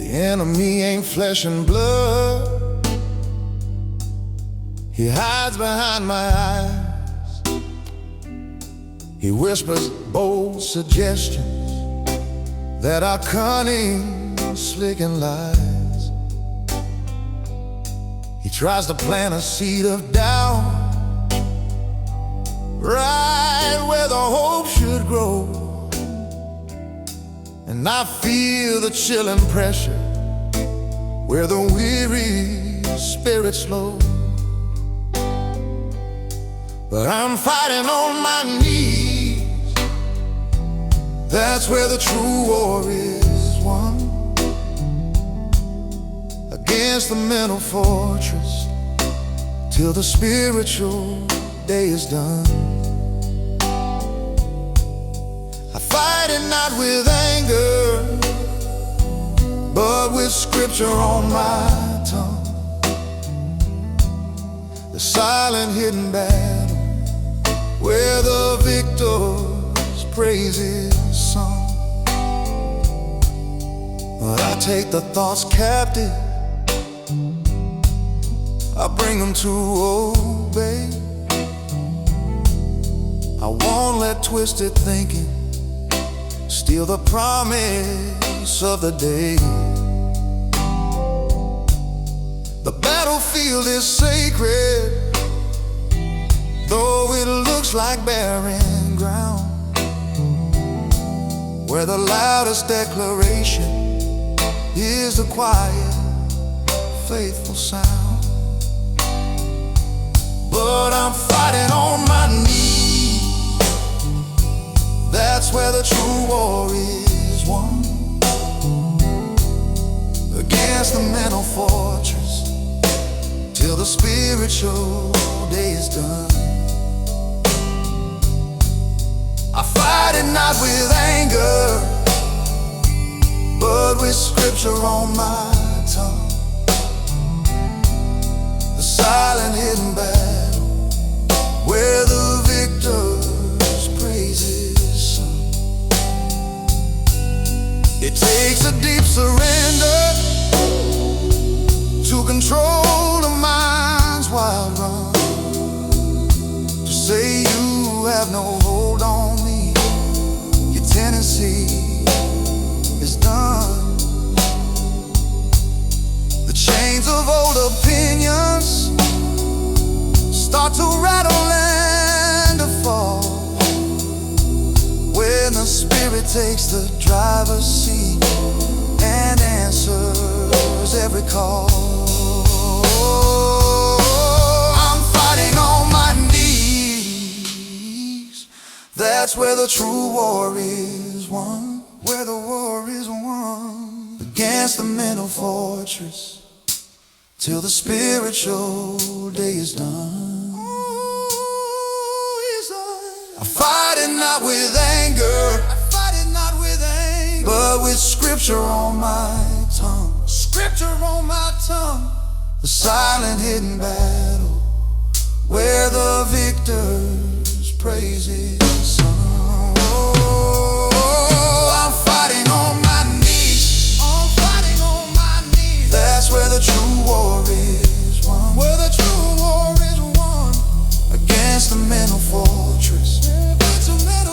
The enemy ain't flesh and blood. He hides behind my eyes. He whispers bold suggestions that are cunning, slick and lies. He tries to plant a seed of doubt right where the hope should grow. And I feel the chilling pressure where the weary spirit slow. But I'm fighting on my knees. That's where the true war is won. Against the mental fortress till the spiritual day is done. I fight it not with anger, but with scripture on my tongue. The silent hidden battle where the victor's praise is sung. But I take the thoughts captive, I bring them to obey. I won't let twisted thinking steal the promise of the day. The battlefield is sacred, though it looks like barren ground, where the loudest declaration is the quiet, faithful sound. But I'm fighting on my knees. That's where the true war is won. Against the mental fortress till the spiritual day is done. I fight it not with anger, but with scripture on my tongue. The silent hidden battle where the victor's praise is sung. It takes a deep surrender to control the mind's wild run, to say you have no hold on me, your tendency is done. The chains of old opinions start to rattle and to fall when the spirit takes the driver's seat and answers every call. I'm fighting on my knees. That's where the true war is won, where the war is won. Against the mental fortress till the spiritual day is done. I fight it not with anger, but with scripture on my tongue. Scripture on my tongue. The silent hidden battle where the victor's praise is sung. I'm fighting on my knees. I'm fighting on my knees. That's where the true war is won. Where the true war is won. Against the mental fortress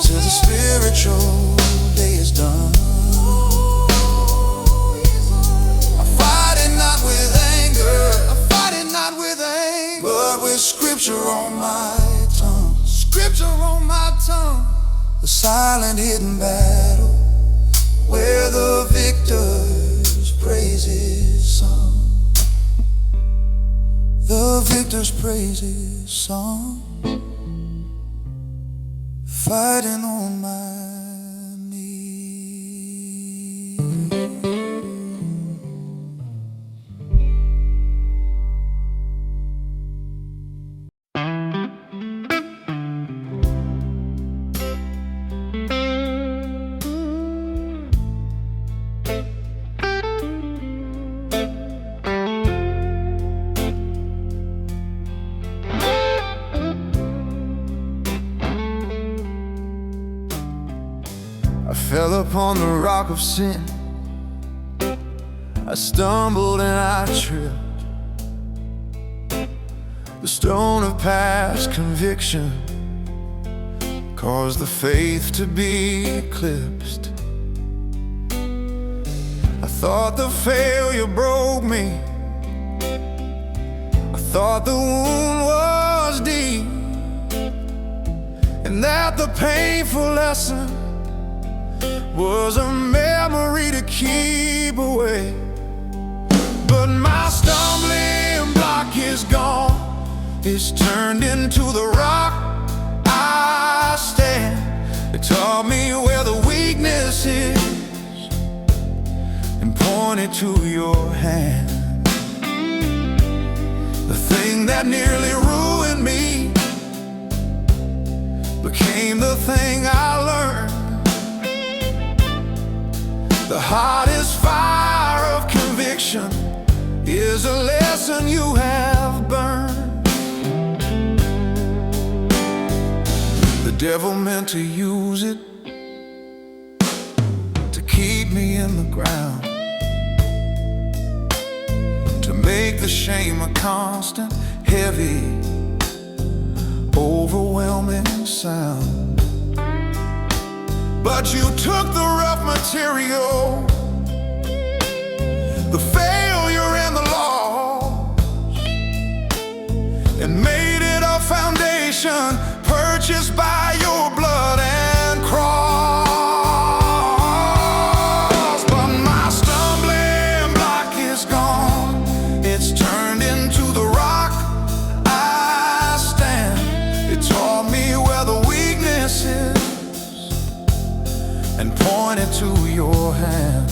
till the spiritual day is done. I fight it not with anger, I fight it not with anger, but with scripture on my tongue. Scripture on my tongue. The silent hidden battle where the victor's praise is sung. The victor's praise is sung. Fighting on my knees. I fell upon the rock of sin. I stumbled and I tripped. The stone of past conviction caused the faith to be eclipsed. I thought the failure broke me. I thought the wound was deep, and that the painful lesson was a memory to keep away. But my stumbling block is gone. It's turned into the rock I stand. It taught me where the weakness is and pointed to your hand. The thing that nearly ruined me became the thing I learned. The hottest fire of conviction is a lesson you have burned. The devil meant to use it to keep me in the ground, to make the shame a constant, heavy, overwhelming sound. But you took the rough material, the failure and the loss, and made it a foundation purchased by your blood and cross. But my stumbling block is gone. It's turned into the rock I stand. It taught me where the weakness is and pointed to your hand.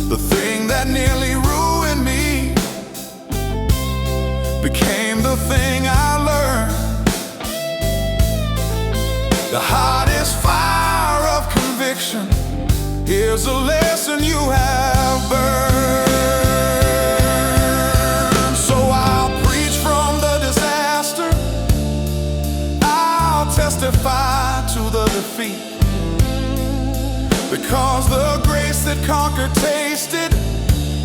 The thing that nearly ruined me became the thing I learned. The hottest fire of conviction is a lesson you have burned. So I'll preach from the disaster, I'll testify to the defeat, because the grace that conquered tasted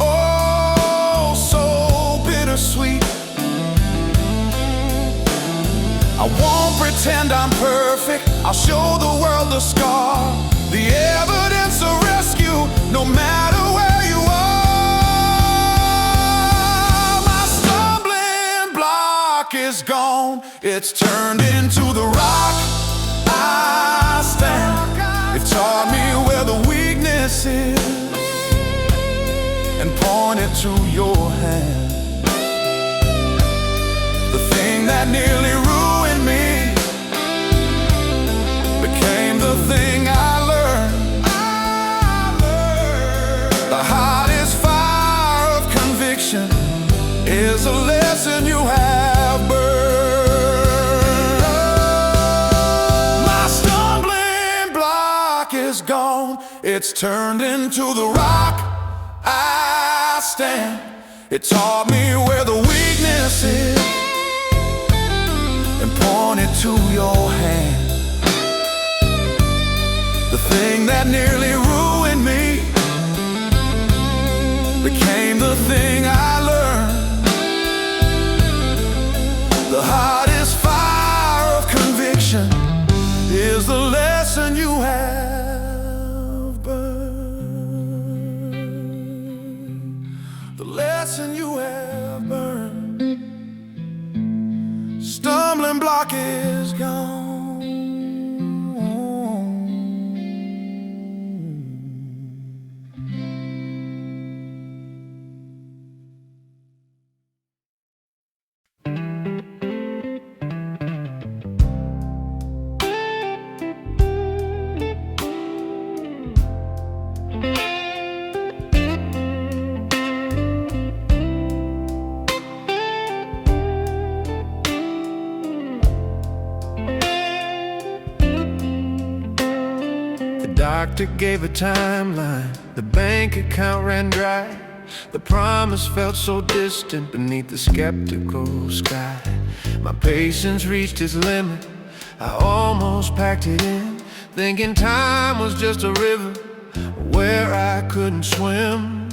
oh so bittersweet. I won't pretend I'm perfect. I'll show the world the scar, the evidence of rescue, no matter where you are. My stumbling block is gone. It's turned into the rock I stand. It taught me where the weakness is and pointed to your hand. The thing that nearly ruined me became the thing I learned. The hottest fire of conviction is a lesson you have burned. My stumbling block is gone. It's turned into the rock I stand. It taught me where the weakness is and pointed to your hand. The thing that nearly ruined me became the thing I learned. The hottest fire of conviction is the lesson you have burned. The lesson you have burned. Stumbling block is gone. Doctor gave a timeline, the bank account ran dry. The promise felt so distant beneath the skeptical sky. My patience reached its limit, I almost packed it in, thinking time was just a river where I couldn't swim.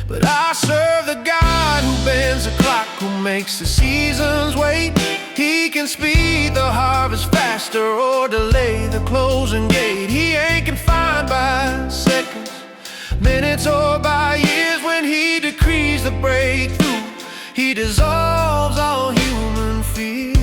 But I serve the God who bends the clock, who makes the seasons wait. He can speed the harvest faster or delay the closing gate. He ain't confined by seconds, minutes, or by years. When he decrees the breakthrough, he dissolves all human fears.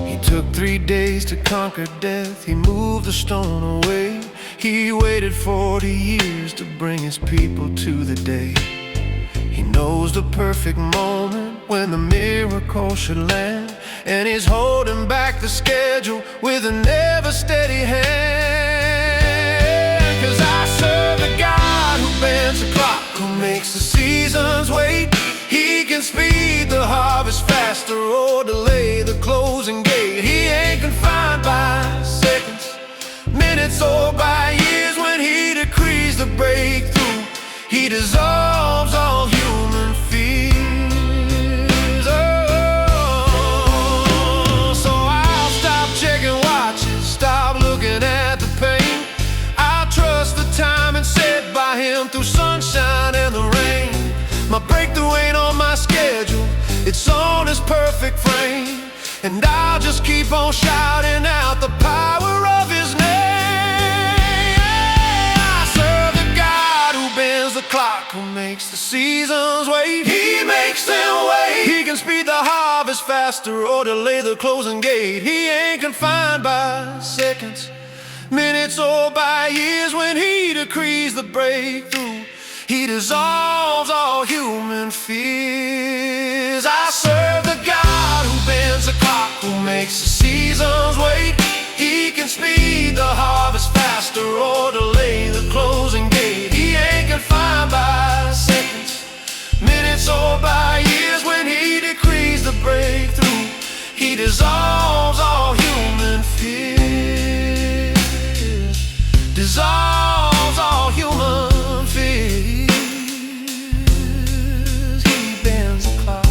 He took 3 days to conquer death. He moved the stone away. He waited 40 years to bring his people to the day. He knows the perfect moment when the miracle should land, and he's holding back the schedule with an ever steady hand. 'Cause I serve the God who bends the clock, who makes the seasons wait. He can speed the harvest faster or delay the closing gate. He ain't confined by seconds, minutes, or by years. When he decrees the breakthrough, he dissolves all human fears. Oh, so I'll stop checking watches, stop looking at the pain. I'll trust the time and set by him through sunshine and the rain. My breakthrough ain't on my schedule, it's on his perfect frame. And I'll just keep on shouting out the power of his name. I serve the God who bends the clock, who makes the seasons wait. He makes them wait. He can speed the harvest faster or delay the closing gate. He ain't confined by seconds, minutes, or by years. When he decrees the breakthrough, he dissolves all human fears. I serve the God who bends the clock, who makes the seasons wait. He can speed the harvest faster or delay the closing gate. He ain't confined by seconds, minutes, or by years. When he decrees the breakthrough, he dissolves all human fears. Dissolves all human fears. He bends the clock.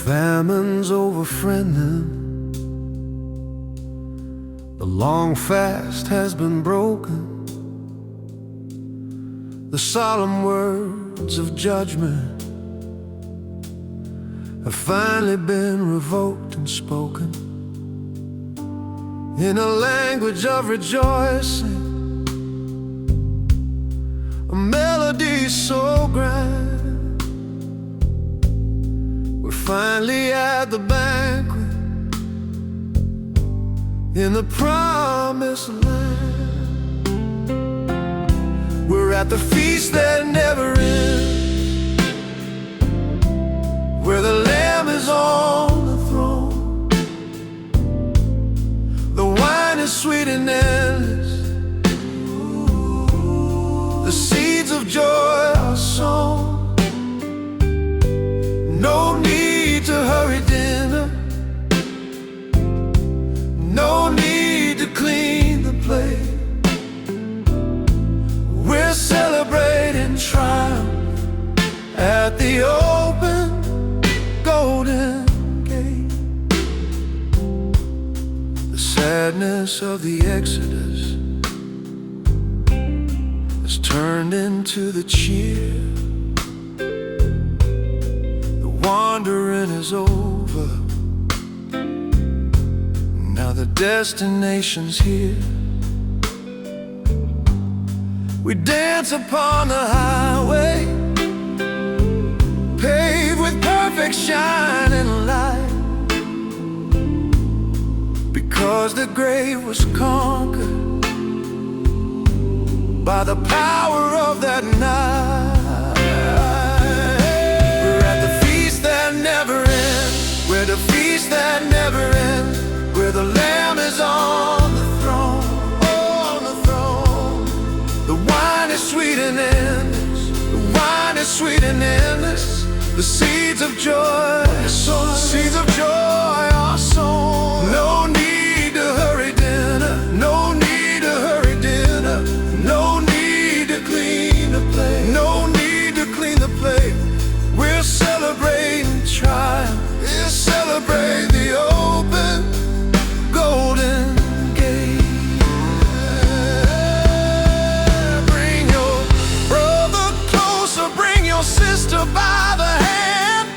Famine's overfriending. The long fast has been broken. The solemn words of judgment have finally been revoked and spoken in a language of rejoicing, a melody so grand. We're finally at the banquet in the promised land. We're at the feast that never ends, where the Lamb is on the throne. The wine is sweet and endless, the seeds of joy are sown. No need to hurry dinner, no need to clean the plate. We're celebrating triumph at the open golden gate. The sadness of the Exodus has turned into the cheer. Wandering is over, now the destination's here. We dance upon the highway, paved with perfect shine and light, because the grave was conquered by the power of that night. Never ends, The seeds of joy, seeds of joy are sown. No need to hurry dinner, no need to hurry dinner, no need to clean the plate, no need to clean the plate. We're celebrating triumph, we'll celebrate the open golden gate. Bring your brother closer, bring your sister by the hand.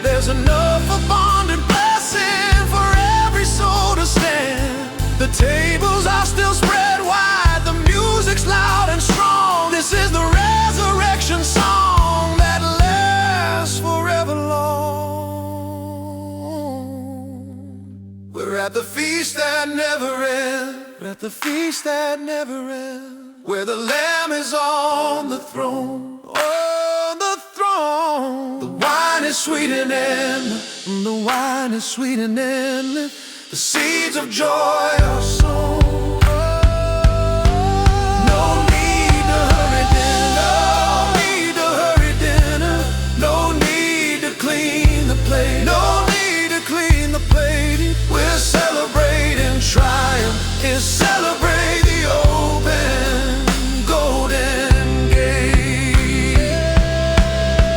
There's enough abundant blessing for every soul to stand. The tables are still spread wide, the music's loud and strong. This is the resurrection song that lasts forever long. We're at the feast that never ends. We're at the feast that never ends, where the Lamb is on the throne. On the throne. The wine is sweet and endless, the wine is sweet and endless. The seeds of joy are sown. No need to hurry dinner, no need to hurry dinner, no need to clean the plate, no need to clean the plate. We're celebrating triumph, is celebrate the open golden gate.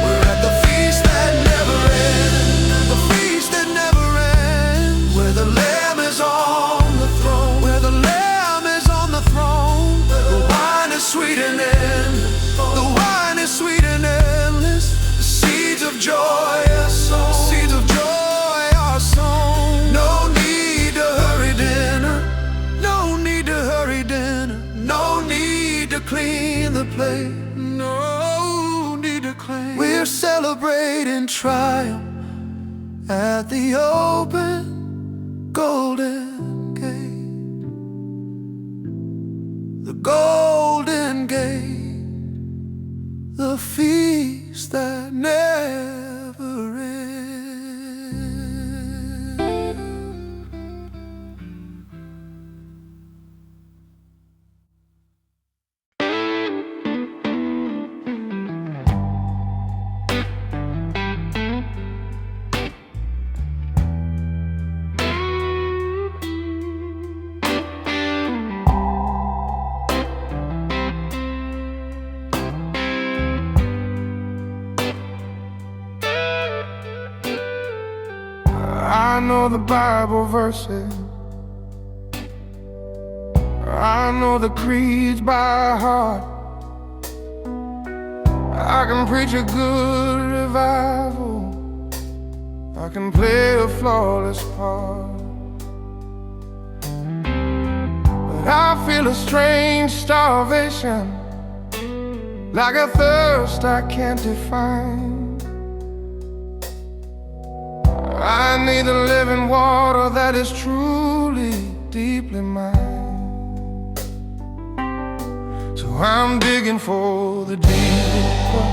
We're at the feast that never ends, the feast that never ends, where the Lamb is on the throne, where the Lamb is on the throne. The wine is sweet and endless, the wine is sweet and endless. The seeds of joy are sown, seeds of joy are sown. No need to hurry dinner, no need to hurry dinner, no need to clean the plate, no need to clean. We're celebrating triumph at the open golden gate. The golden gate, the feast that never ends. I know the Bible verses, I know the creeds by heart. I can preach a good revival, I can play a flawless part. But I feel a strange starvation, like a thirst I can't define. I need the living water that is truly, deeply mine. So I'm digging for the deeper,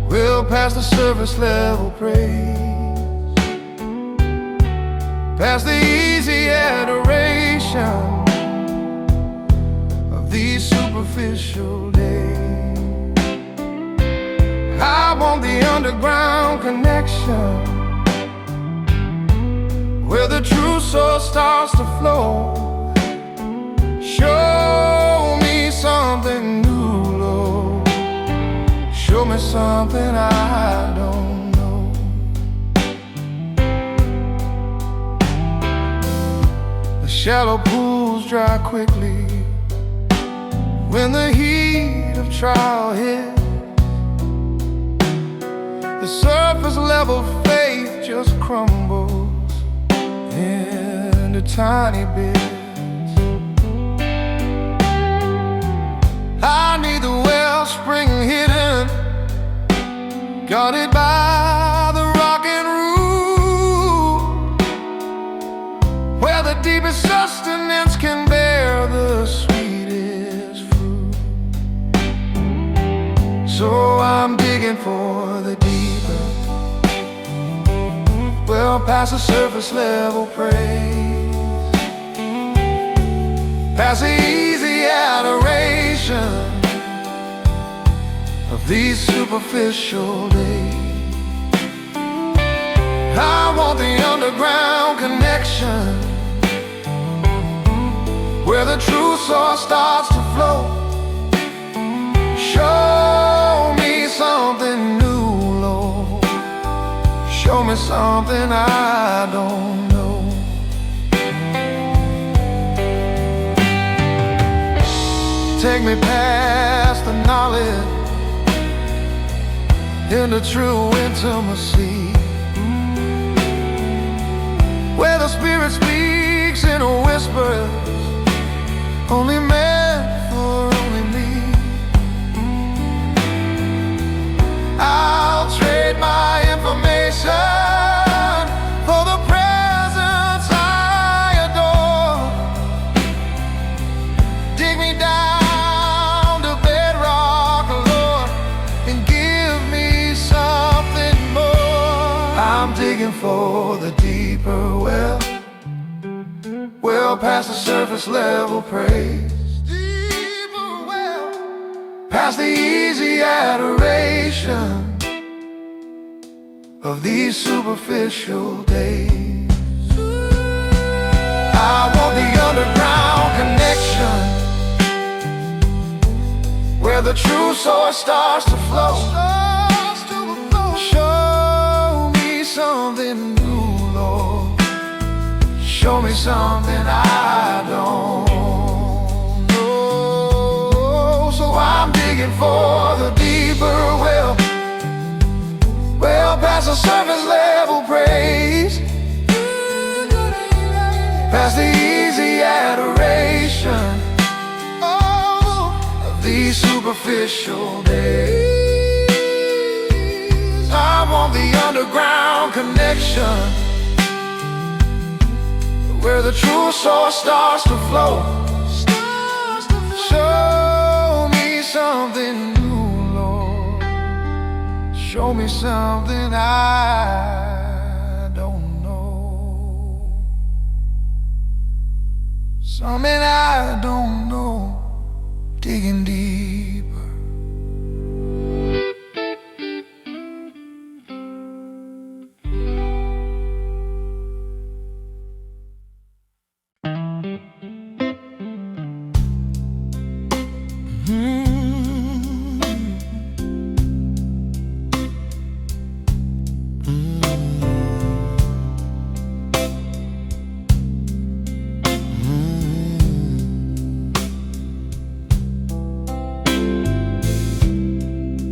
well past the surface level praise, past the easy adoration of these superficial days. I want the underground connection, where the true source starts to flow. Show me something new, Lord. Show me something I don't know. The shallow pools dry quickly when the heat of trial hits. The surface level faith just crumbles into tiny bits. I need the wellspring hidden, guarded by the rock and root, where the deepest sustenance can bear the sweetest fruit. So I'm digging for the deeper, well past the surface level praise, past the easy adoration of these superficial days. connection, where the true source starts to flow. Show me something new, Lord. Show me something I don't know. Take me past the knowledge into true intimacy, where the Spirit speaks in whispers, only meant for only me. I'll trade my information for the presence I adore. Dig me down to bedrock, Lord, and give me something more. I'm digging for the deeper well past the surface level praise, deeper well past the easy adoration of these superficial days. I want the underground connection, where the true source starts to flow. Show me something new, Lord. Show me something I don't know. So I'm digging for the deeper well past the surface level praise, past the easy adoration of these superficial days. I want the underground connection, where the true source starts to flow. Show me something new, Lord. Show me something I don't know. Something I don't know. Digging deeper.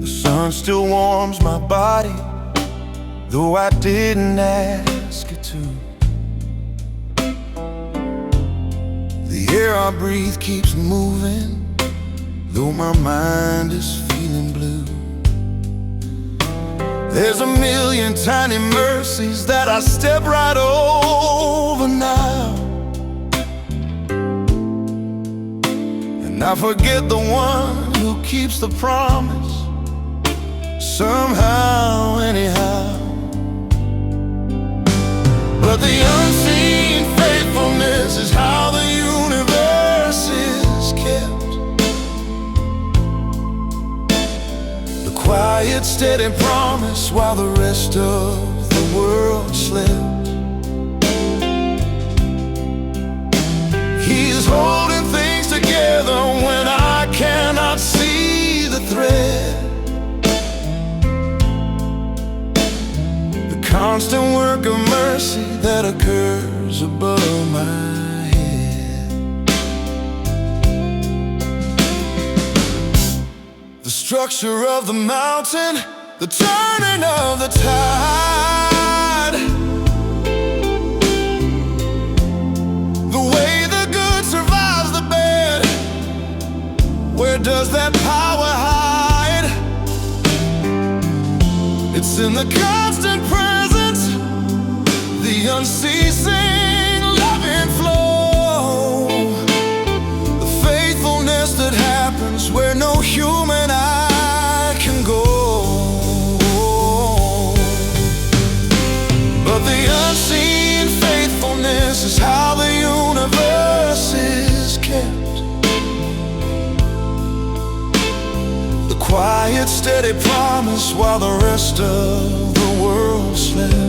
The sun still warms my body, though I didn't ask it to. The air I breathe keeps moving, though my mind is feeling blue. There's a million tiny mercies that I step right over now, and I forget the one who keeps the promise somehow, anyhow. But the unseen faithfulness is how the universe is kept. The quiet, steady promise while the rest of the world slept. He's holding things together when I cannot see the thread. Constant work of mercy that occurs above my head. The structure of the mountain, the turning of the tide, the way the good survives the bad. Where does that power hide? It's in the constant presence, the unceasing loving flow, the faithfulness that happens where no human eye can go. But the unseen faithfulness is how the universe is kept. The quiet, steady promise while the rest of the world slept.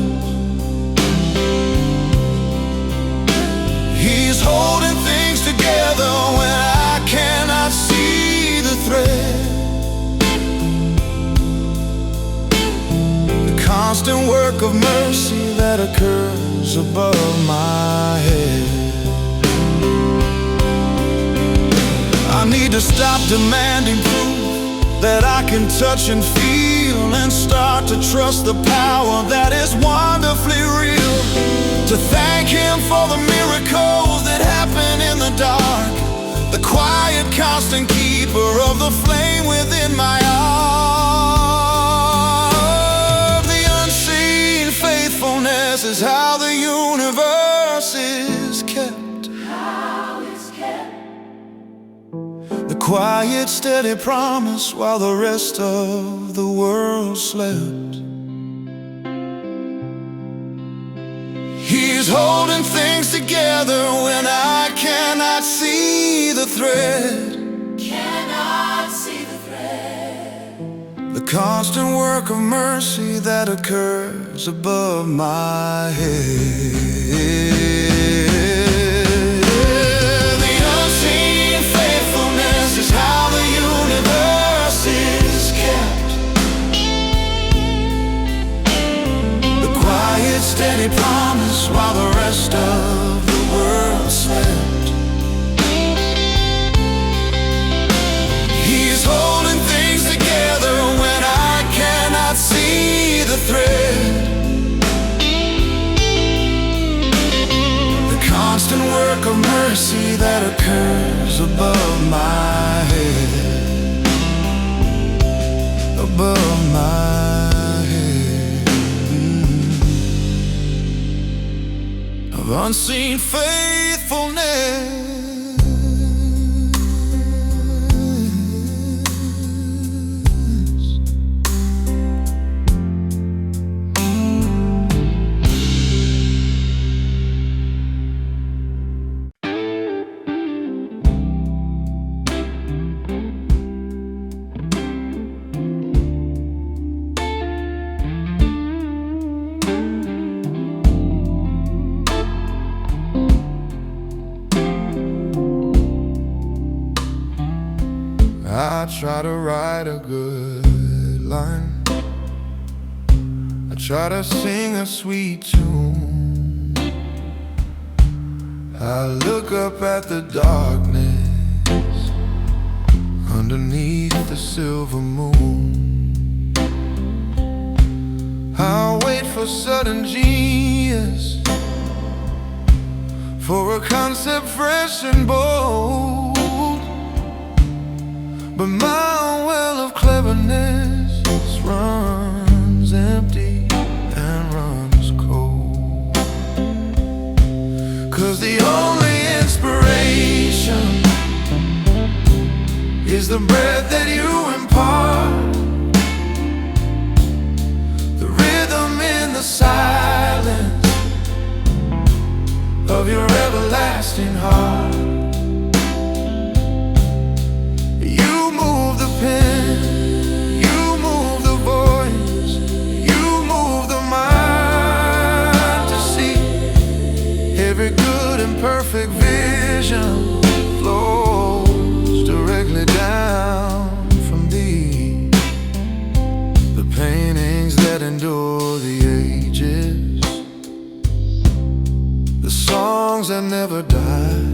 constant work of mercy that occurs above my head. I need to stop demanding proof that I can touch and feel, and start to trust the power that is wonderfully real. To thank Him for the miracles that happen in the dark, the quiet, constant keeper of the flame within my heart. The unseen faithfulness is how the universe is kept. The quiet, steady promise while the rest of the world slept. He's holding things together when I cannot see the thread. The constant work of mercy that occurs above my head. The unseen faithfulness is how the universe is kept. The quiet, steady promise while the rest of the world slept. He's holding things together when I cannot see the thread. The constant work of mercy that occurs above my head. Above my head. Of unseen faithfulness. I try to write a good line, I try to sing a sweet tune. I look up at the darkness underneath the silver moon. I wait for sudden genius, for a concept fresh and bold. But my well of cleverness runs empty and runs cold. 'Cause the only inspiration is the breath that you impart, the rhythm in the silence of your everlasting heart. You move the voice, you move the mind to see every good and perfect vision flows directly down from thee. The paintings that endure the ages, the songs that never die,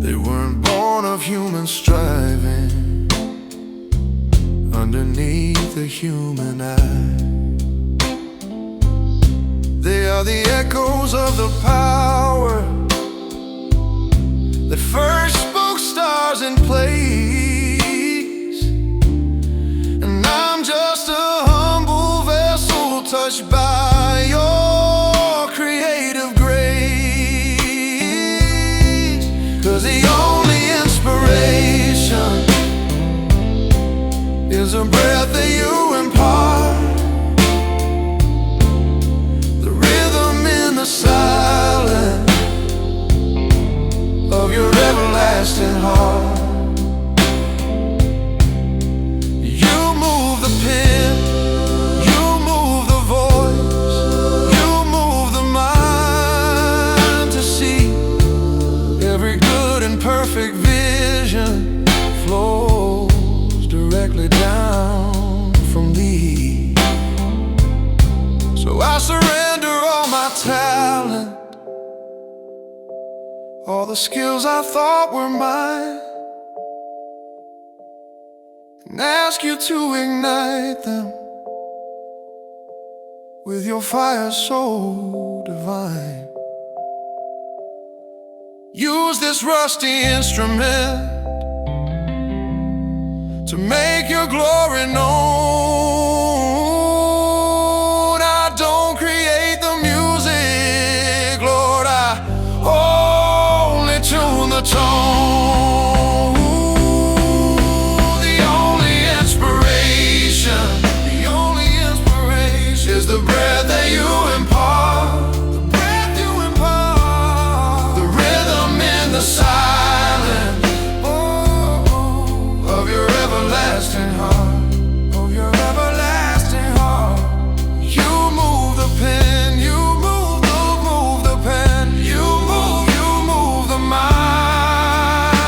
they weren't born of human striving underneath the human eye. They are the echoes of the power that first spoke stars in place. And I'm just a humble vessel touched by your creative grace. 'Cause the only inspiration is a breath that you impart, the rhythm in the silence of your everlasting heart. You move the pen, you move the voice, So I surrender all my talent, all the skills I thought were mine, and ask you to ignite them with your fire so divine. Use this rusty instrument to make your glory known. I don't create the music, Lord, I only tune the tone. The only inspiration is the breath that you impart, the rhythm in the silence of your everlasting heart, of your everlasting heart. You move the pen, you move the pen, you move the mind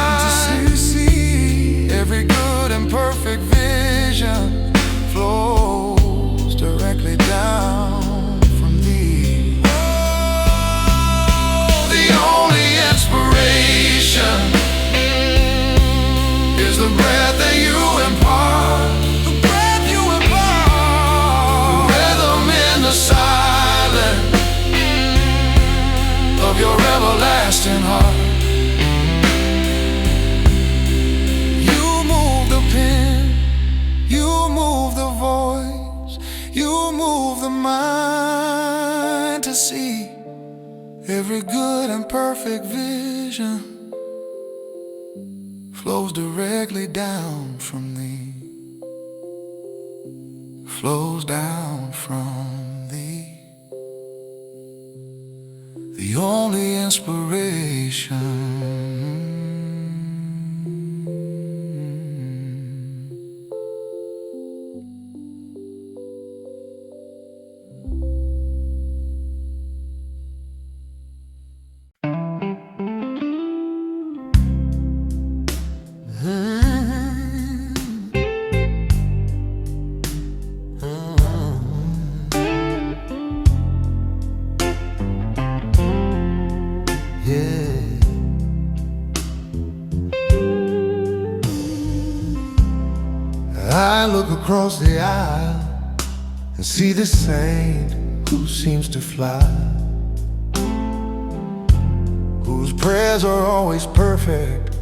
to see every good and perfect vision flows directly down from thee. Oh, the only inspiration is the breath that you impart, the breath you impart, the rhythm in the silence of your everlasting heart. You move the pen, you move the voice, you move the mind to see every good and perfect vision flows directly down from thee, flows down from thee. The only inspiration. I look across the aisle and see the saint who seems to fly, whose prayers are always perfect,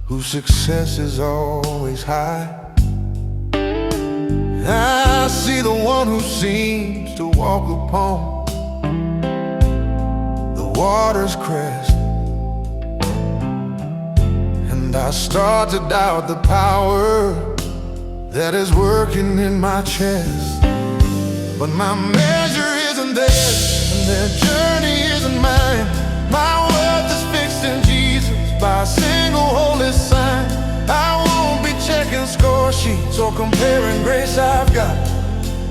whose success is always high. I see the one who seems to walk upon the water's crest, and I start to doubt the power that is working in my chest. But my measure isn't theirs, and their journey isn't mine. My worth is fixed in Jesus by a single holy sign. I won't be checking score sheets or comparing grace I've got.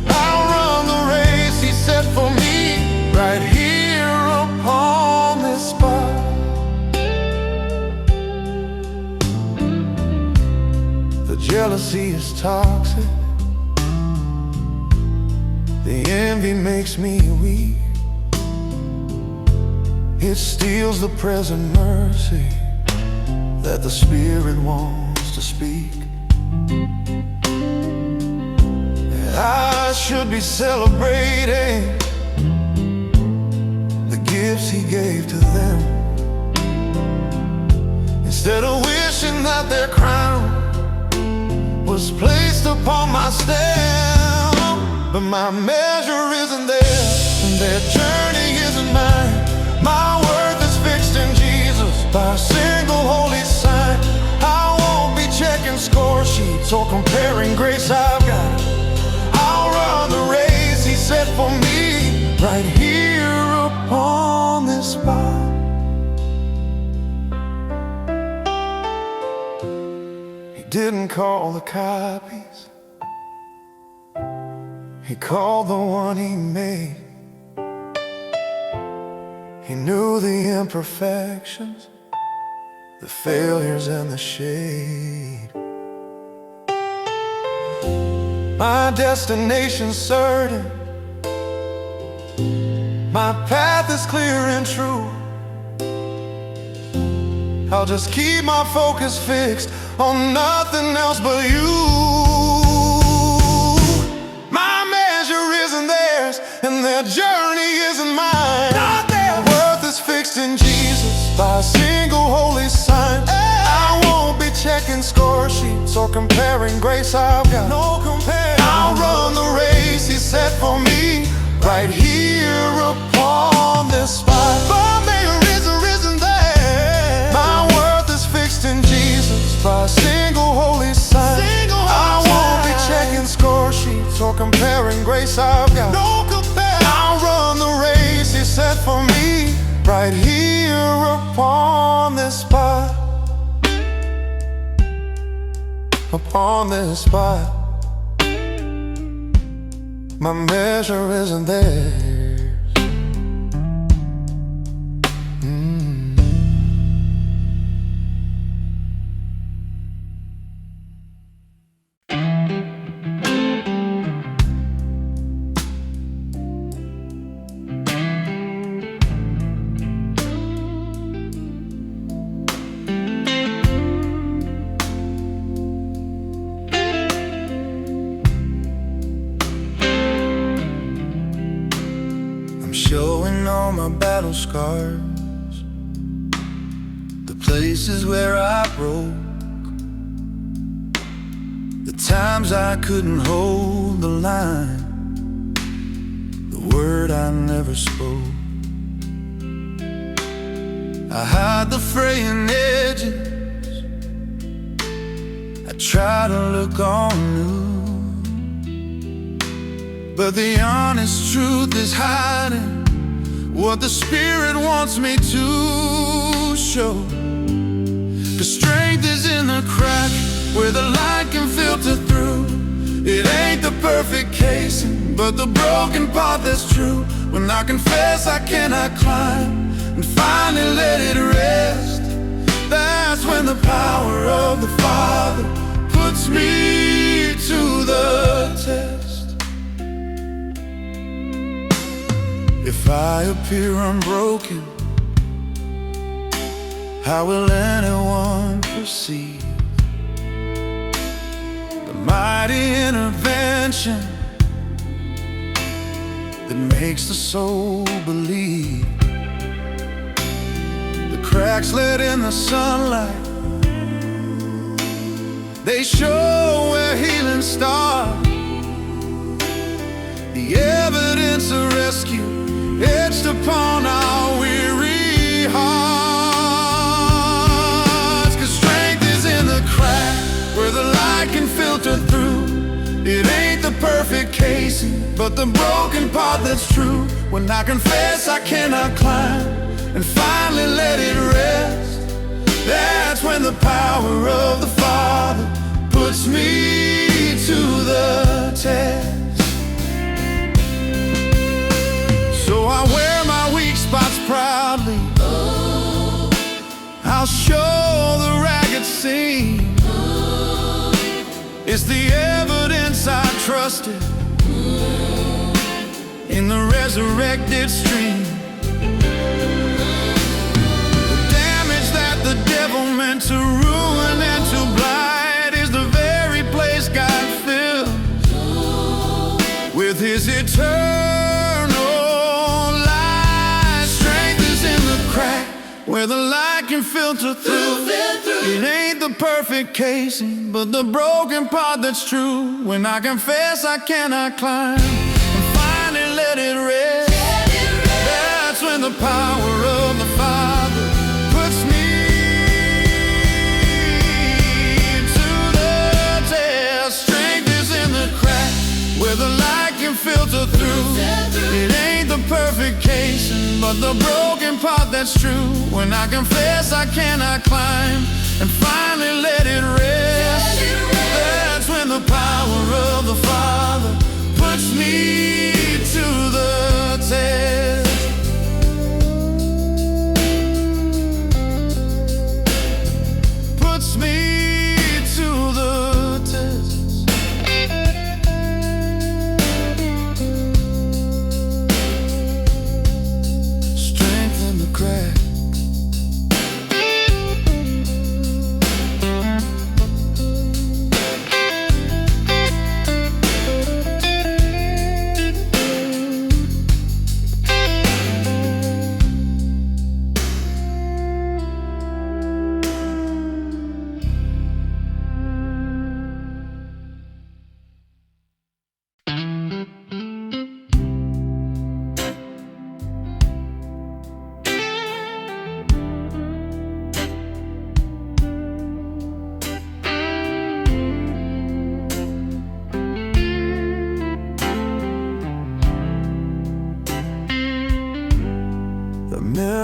I'll run the race He set for me right here upon this spot. The jealousy is toxic, the envy makes me weak. It steals the present mercy that the Spirit wants to speak. I should be celebrating the gifts He gave to them, instead of wishing that their crown was placed upon my stem. But my measure isn't theirs, and their journey isn't mine. My worth is fixed in Jesus by a single holy sign. I won't be checking score sheets or comparing grace I've got. I'll run the race He set for me right here upon this spot. He didn't call the copies, He called the one He made. He knew the imperfections, the failures and the shade. My destination's certain, My path is clear and true. I'll just keep my focus fixed on nothing else but you. My measure isn't theirs, and their journey isn't mine. Not their worth is fixed in Jesus by a single holy sign. I won't be checking score sheets or comparing grace I've got. No compare. I'll run the race He set for me right here upon this spot. My measure isn't there. My worth is fixed in Jesus by a single holy sign. I won't be checking score sheets or comparing grace I've got. No compare. I'll run the race He set for me right here upon this spot. Upon this spot. My measure isn't theirs. Showing all my battle scars, the places where I broke, the times I couldn't hold the line, the word I never spoke. I hide the fraying edges, I try to look all new, but the honest truth is hiding what the Spirit wants me to show. 'Cause strength is in the crack where the light can filter through. It ain't the perfect casing, but the broken part that's true. When I confess I cannot climb and finally let it rest, that's when the power of the Father puts me to the test. If I appear unbroken, how will anyone perceive the mighty intervention that makes the soul believe? The cracks let in the sunlight, they show where healing starts. The evidence of rescue etched upon our weary hearts. 'Cause strength is in the crack where the light can filter through. It ain't the perfect casing, but the broken part that's true. When I confess I cannot climb and finally let it rest, that's when the power of the Father puts me to the test. So I wear my weak spots proudly. I'll show the ragged seam. It's the evidence I trusted in the resurrected stream. The damage that the devil meant to ruin and to blight is the very place God fills with His eternal where the light can filter through. It ain't the perfect casing, but the broken part that's true. When I confess I cannot climb and finally let it rest, that's when the power of the Father puts me to the test. Strength is in the crack where the light can filter through. It ain't the perfect casing, but the broken part that's true. When I confess I cannot climb and finally let it rest, that's when the power of the Father puts me to the test. Puts me to the test.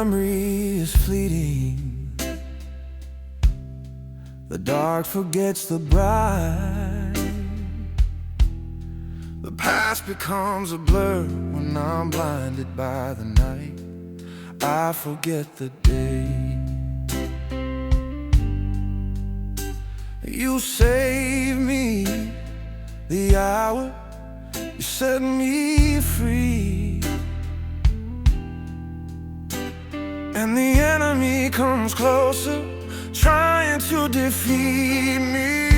memory is fleeting. The dark forgets the bright. The past becomes a blur when I'm blinded by the night. I forget the day. You saved me the hour, you set me free, and the enemy comes closer, trying to defeat me.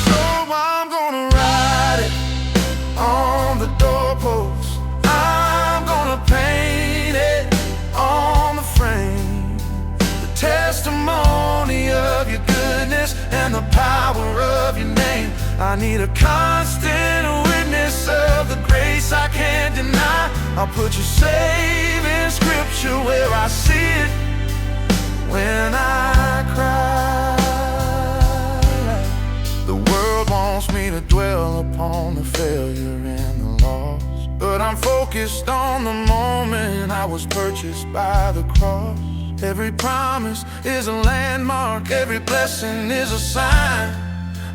So I'm gonna write it on the doorpost, I'm gonna paint it on the frame, the testimony of your goodness and the power of your name. I need a constant witness of the grace I can't deny. I'll put your saving scripture where I see it when I cry. The world wants me to dwell upon the failure and the loss, but I'm focused on the moment I was purchased by the cross. Every promise is a landmark, every blessing is a sign,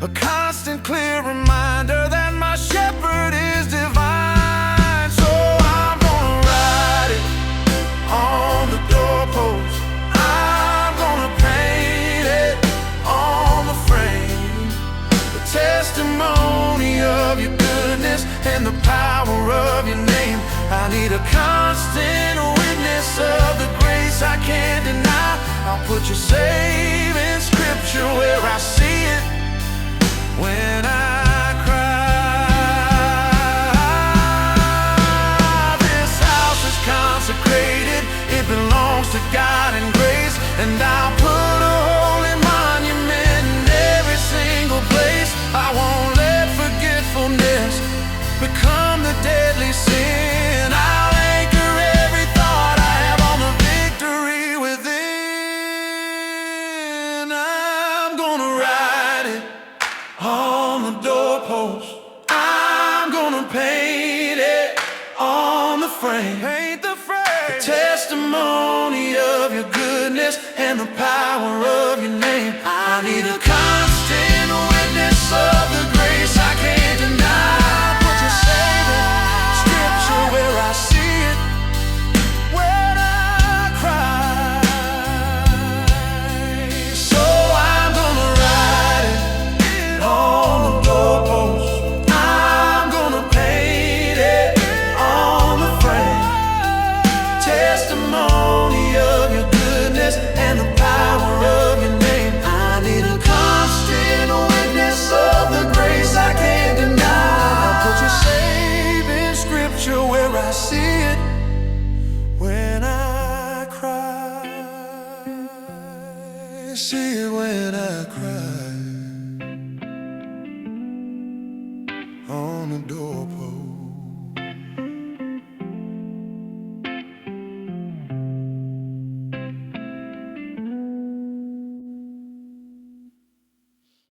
a constant clear reminder that my shepherd is divine. So I'm gonna write it on the doorpost, I'm gonna paint it on the frame, the testimony of your goodness and the power of your name. I need a constant witness of the grace I can't deny. I'll put your saving scripture where I see it when I cry. This house is consecrated, it belongs to God and grace, and I'll put a holy monument in every single place. I won't let forgetfulness become the deadly sin. I'll anchor every thought I have on the victory within. I'm gonna write it on the doorpost, I'm gonna paint it on the frame, paint the frame, the testimony of your goodness and the power of your name. I need a constant witness of the grace I can't deny. Put your saving scripture where I see it when I cry. So I'm gonna write it on the doorpost, I'm gonna paint it on the frame, testimony of your goodness and the power of your name. I need a constant witness of the grace I can't deny. Put your saving scripture where I see it when I cry. See it when I cry on the doorpost.